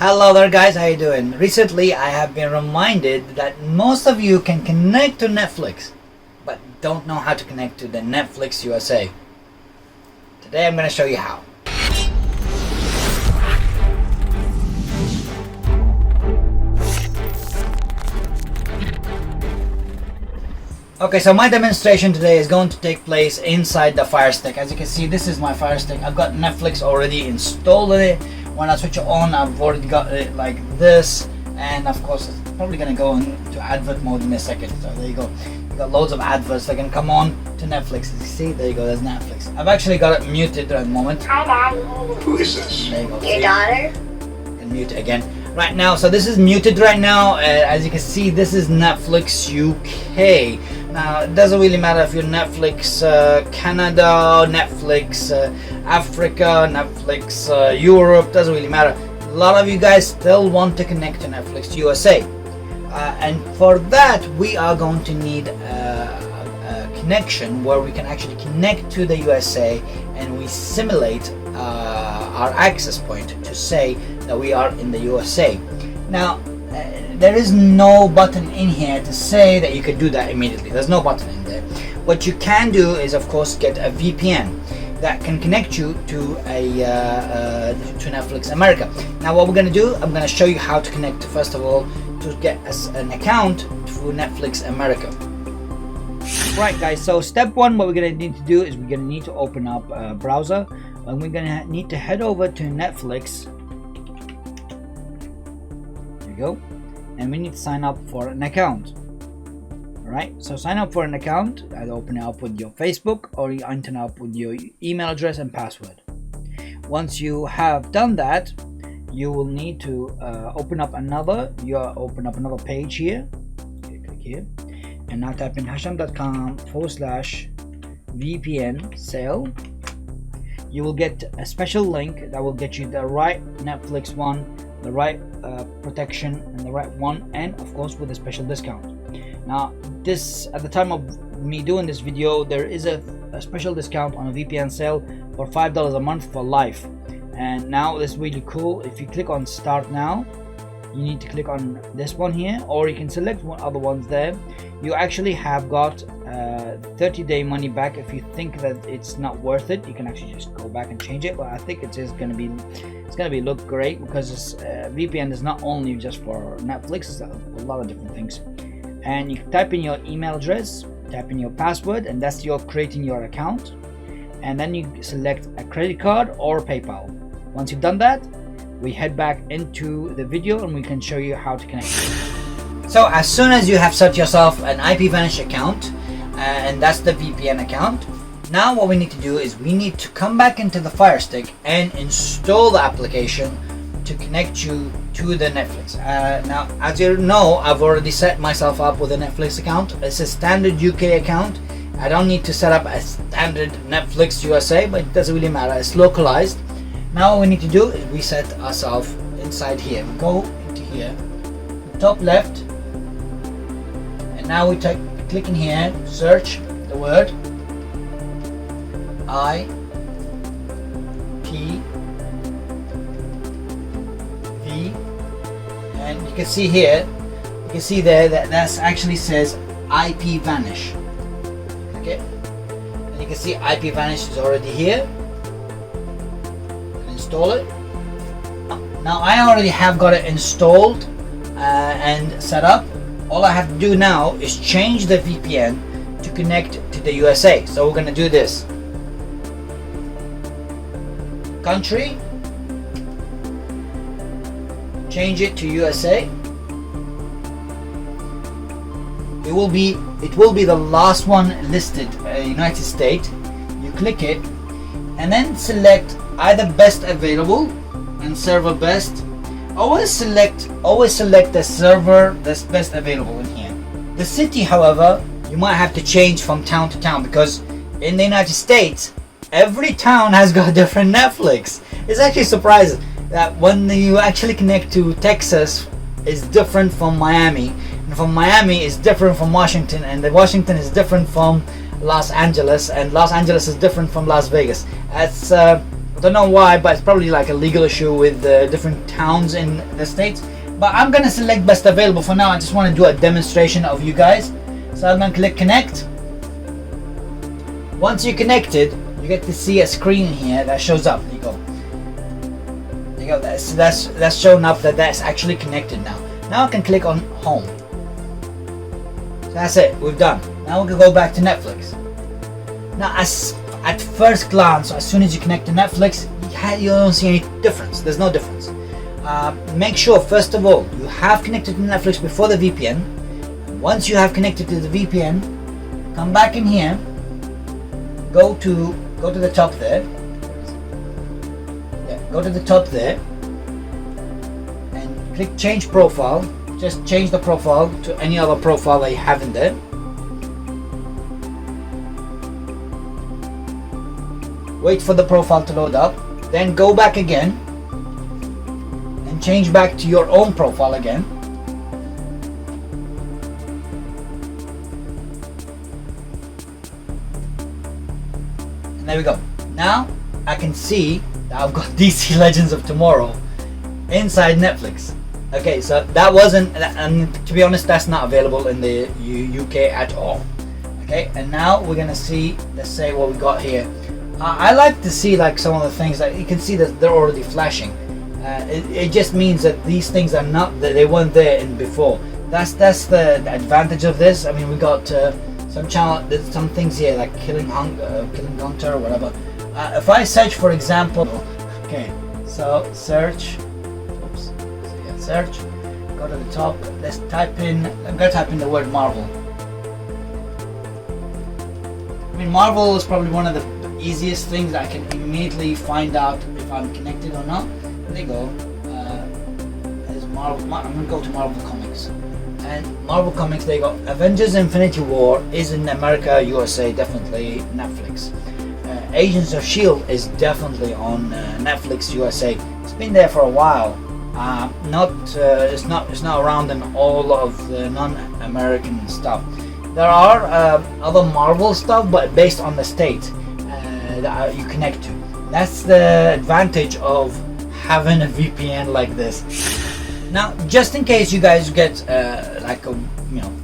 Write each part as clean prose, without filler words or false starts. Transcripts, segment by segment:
Hello there guys, how you doing? Recently I have been reminded that most of you can connect to Netflix but don't know how to connect to the Netflix USA. Today I'm going to show you how. Okay, so my demonstration today is going to take place inside the Fire Stick. As you can see, this is my Fire Stick. I've got Netflix already installed in it. When I switch it on, I've already got it like this, and of course it's probably going to go into advert mode in a second. So there you go. You've got loads of adverts that can come on to Netflix. You see, there you go, there's Netflix. I've actually got it muted at the moment. Hi, Daddy. Who is this? There you go. Your See? daughter? And mute it again. Right now, so this is muted right now. As you can see, this is Netflix UK. Now, it doesn't really matter if you're Netflix Canada, Netflix Africa, Netflix Europe, doesn't really matter. A lot of you guys still want to connect to Netflix USA. And for that, we are going to need a connection where we can actually connect to the USA and we simulate our access point to say that we are in the USA. Now, there is no button in here to say that you can do that immediately. There's no button in there. What you can do is, of course, get a VPN that can connect you to to Netflix America. Now, what we're going to do, I'm going to show you how to connect, first of all, to get an account through Netflix America. Right, guys, so step one, what we're going to need to do is we're going to need to open up a browser, and we're going to need to head over to Netflix. There you go. And we need to sign up for an account. Alright, so sign up for an account. Either open it up with your Facebook or you enter up with your email address and password. Once you have done that, you will need to open up another page here. Okay, click here and now type in hasham.com/VPN sale. You will get a special link that will get you the right Netflix one, the right protection and the right one, and of course with a special discount. Now this, at the time of me doing this video, there is a special discount on a VPN sale for $5 a month for life. And now this is really cool. If you click on start now, you need to click on this one here, or you can select one other ones there. You actually have got 30-day money back. If you think that it's not worth it, you can actually just go back and change it, but I think it is going to be look great, because this VPN is not only just for Netflix, it's a lot of different things. And you type in your email address, type in your password, and that's your creating your account, and then you select a credit card or PayPal. Once you've done that, we head back into the video and we can show you how to connect. So as soon as you have set yourself an IPVanish account, and that's the VPN account, now what we need to do is we need to come back into the Fire Stick and install the application to connect you to the Netflix. Now, as you know, I've already set myself up with a Netflix account. It's a standard UK account. I don't need to set up a standard Netflix USA, but it doesn't really matter. It's localized. Now what we need to do is we set ourselves inside here. We go into here, top left, and now we click in here, search the word IPTV, and you can see here, you can see there that actually says IPVanish. Okay, and you can see IPVanish is already here. Install it. Now I already have got it installed and set up. All I have to do now is change the VPN to connect to the USA. So we're going to do this. Country, change it to USA. It will be the last one listed, United States. You click it and then select either best available and server best. Always select the server that's best available in here. The city, however, you might have to change from town to town, because in the United States every town has got a different Netflix. It's actually surprising that when you actually connect to Texas, it's different from Miami, and from Miami is different from Washington, and the Washington is different from Los Angeles, and Los Angeles is different from Las Vegas. It's Don't know why, but it's probably like a legal issue with different towns in the States. But I'm gonna select best available for now. I just want to do a demonstration of you guys. So I'm gonna click connect. Once you're connected, you get to see a screen here that shows up. There you go. There you go. That's showing up that that's actually connected now. Now I can click on home. So that's it. We've done. Now we can go back to Netflix. Now, at first glance, as soon as you connect to Netflix, you don't see any difference. There's no difference. Make sure, first of all, you have connected to Netflix before the VPN. Once you have connected to the VPN, come back in here, go to the top there. Yeah, go to the top there, and click change profile. Just change the profile to any other profile that you have in there. Wait for the profile to load up, then go back again and change back to your own profile again. And there we go. Now I can see that I've got DC Legends of Tomorrow inside Netflix. Okay, so that wasn't, and to be honest, that's not available in the UK at all. Okay, and now we're gonna see, let's say what we got here. I like to see like some of the things that you can see that they're already flashing. It just means that these things are not, that they weren't there in before. That's the advantage of this. I mean, we got some things here like killing hunter or whatever. If I search, for example, okay, so search. Oops. So yeah, search. Go to the top. Let's type in. I'm gonna type in the word Marvel. I mean, Marvel is probably one of the easiest things I can immediately find out if I'm connected or not. There you go. There's Marvel. I'm gonna go to Marvel Comics, and Marvel Comics. There you go. Avengers: Infinity War is in America, USA, definitely Netflix. Agents of Shield is definitely on Netflix USA. It's been there for a while. It's not around in all of the non-American stuff. There are other Marvel stuff, but based on the state that you connect to. That's the advantage of having a VPN like this. Now, just in case you guys get like a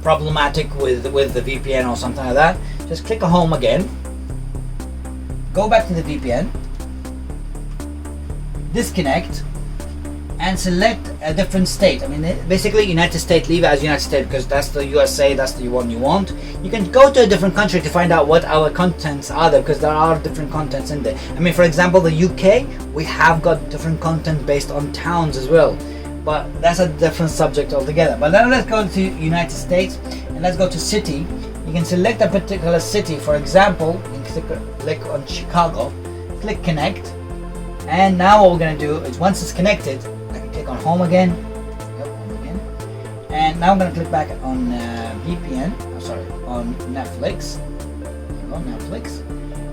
problematic with the VPN or something like that, just click on home again. Go back to the VPN. Disconnect. And select a different state. I mean, basically United States, leave it as United States because that's the USA, that's the one you want. You can go to a different country to find out what our contents are there, because there are different contents in there. I mean, for example, the UK, we have got different content based on towns as well, but that's a different subject altogether. But now let's go to United States and let's go to city. You can select a particular city. For example, you can click on Chicago, click connect, and now what we're going to do is once it's connected, click on home again. Yep, home again. And now I'm going to click back on VPN. On Netflix. There you go, Netflix.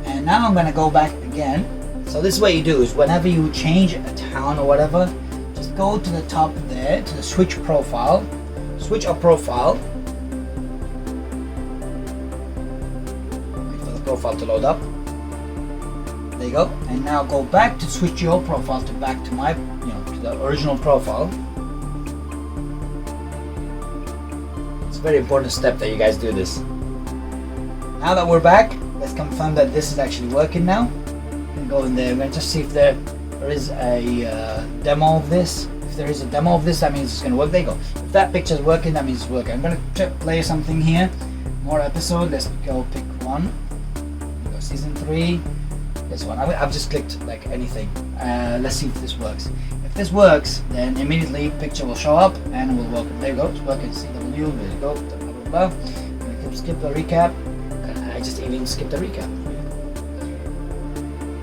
And now I'm going to go back again. So this is what you do is whenever you change a town or whatever, just go to the top there to the switch profile. Switch a profile. Wait for the profile to load up. There you go. And now go back to switch your profile to back to my to the original profile. It's a very important step that you guys do this. Now that we're back, let's confirm that this is actually working now. I'm gonna go in there. I'm gonna just see if there is a demo of this. If there is a demo of this, that means it's gonna work. There you go. If that picture is working, that means it's working. I'm gonna play something here. More episode. Let's go pick one. Go season 3. This one. I've just clicked like anything. Let's see if this works. If this works, then immediately picture will show up and it will work. There you go. It's working. CW. There you go. Blah blah blah. I'm gonna skip the recap. I just even skipped the recap.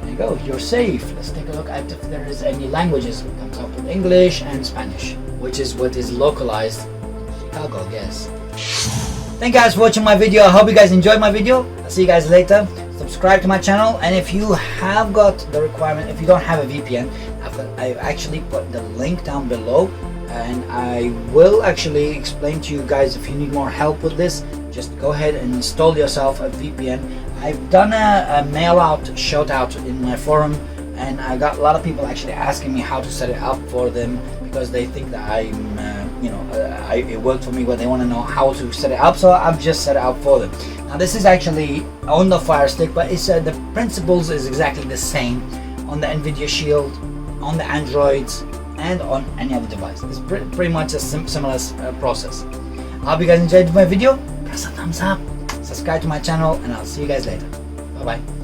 There you go. You're safe. Let's take a look at if there is any languages. It comes up with English and Spanish, which is what is localized in Chicago, I guess. Thank you guys for watching my video. I hope you guys enjoyed my video. I'll see you guys later. Subscribe to my channel, and if you have got the requirement, if you don't have a VPN, I've actually put the link down below, and I will actually explain to you guys if you need more help with this. Just go ahead and install yourself a VPN. I've done a mail out shout out in my forum, and I got a lot of people actually asking me how to set it up for them, because they think that I'm it worked for me, but they want to know how to set it up, so I've just set it up for them. Now this is actually on the Fire Stick, but it's the principles is exactly the same on the NVIDIA Shield, on the Androids, and on any other device. It's pretty much a similar process. I hope you guys enjoyed my video. Press a thumbs up, subscribe to my channel, and I'll see you guys later. Bye bye.